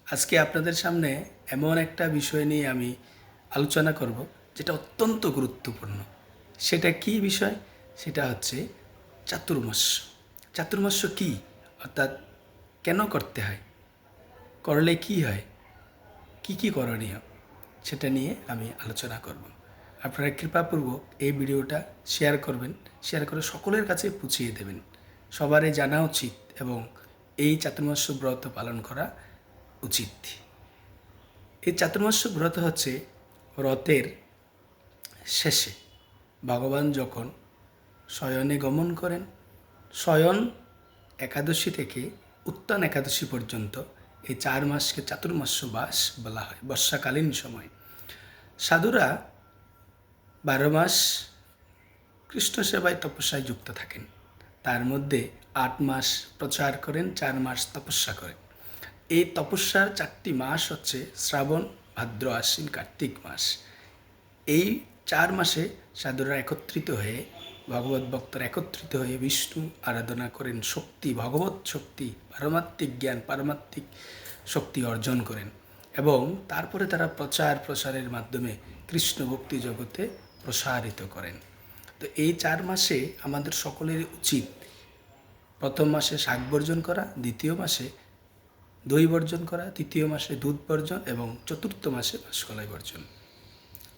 আজকে আপনাদের সামনে এমন একটা বিষয় নিয়ে আমি আলোচনা করব যেটা অত্যন্ত গুরুত্বপূর্ণ। সেটা কি বিষয়? সেটা হচ্ছে চাতুর্মাস্য। চাতুর্মাস্য কি? অর্থাৎ কেন করতে হয়? করলে কি হয়? কি কি করণীয়? সেটা নিয়ে আমি আলোচনা করব। আপনারা কৃপাপূর্বক এই ভিডিওটা শেয়ার করবেন, শেয়ার করে সকলের কাছে পৌঁছিয়ে দেবেন। সবারই জানা উচিত এবং এই চাতুর্মাস্য ব্রত পালন করা উচিত। এই চাতুর্মাস্য ব্রত হচ্ছে রথের শেষে ভগবান যখন শয়নে গমন করেন, শয়ন একাদশী থেকে উত্থান একাদশী পর্যন্ত এই 4 মাসকে চাতুর্মাস্য মাস বলা হয়। বর্ষাকালীন সময় সাধুরা 12 মাস কৃষ্ণ সেবায় তপস্যায় যুক্ত থাকেন। তার মধ্যে 8 মাস প্রচার করেন, 4 মাস তপস্যা করেন। এই তপস্যার 4টি মাস হচ্ছে শ্রাবণ, ভাদ্র, আশ্বিন, কার্তিক মাস। এই 4 মাসে সাধুরা একত্রিত হয়ে, ভগবত ভক্তরা একত্রিত হয়ে বিষ্ণু আরাধনা করেন, শক্তি, ভগবত শক্তি, পারমাত্মিক জ্ঞান, পারমাত্মিক শক্তি অর্জন করেন এবং তারপরে তারা প্রসারের মাধ্যমে কৃষ্ণ ভক্তি জগতে প্রসারিত করেন। তো এই 4 মাসে আমাদের সকলের উচিত প্রথম মাসে শাক বর্জন করা, দ্বিতীয় মাসে দই বর্জন করা, তৃতীয় মাসে দুধ বর্জন এবং চতুর্থ মাসে মাসকলাই বর্জন।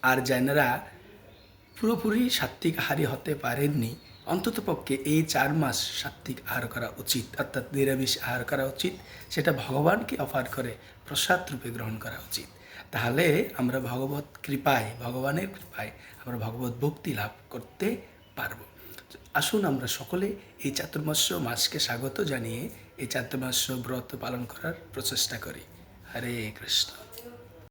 আর যারা পুরোপুরি সাত্ত্বিক আহারী হতে পারেননি, অন্ততপক্ষে এই 4 মাস সাত্ত্বিক আহার করা উচিত, অর্থাৎ নিরামিষ আহার করা উচিত। সেটা ভগবানকে অফার করে প্রসাদ রূপে গ্রহণ করা উচিত। তাহলে আমরা ভগবত কৃপায়, ভগবানের কৃপায় আমরা ভগবত ভক্তি লাভ করতে পারব। আসুন আমরা সকলে এই চাতুর্মাস্য মাসকে স্বাগত জানিয়ে এই চাতুর্মাস্য ব্রত পালন করার প্রচেষ্টা করি। হরে কৃষ্ণ।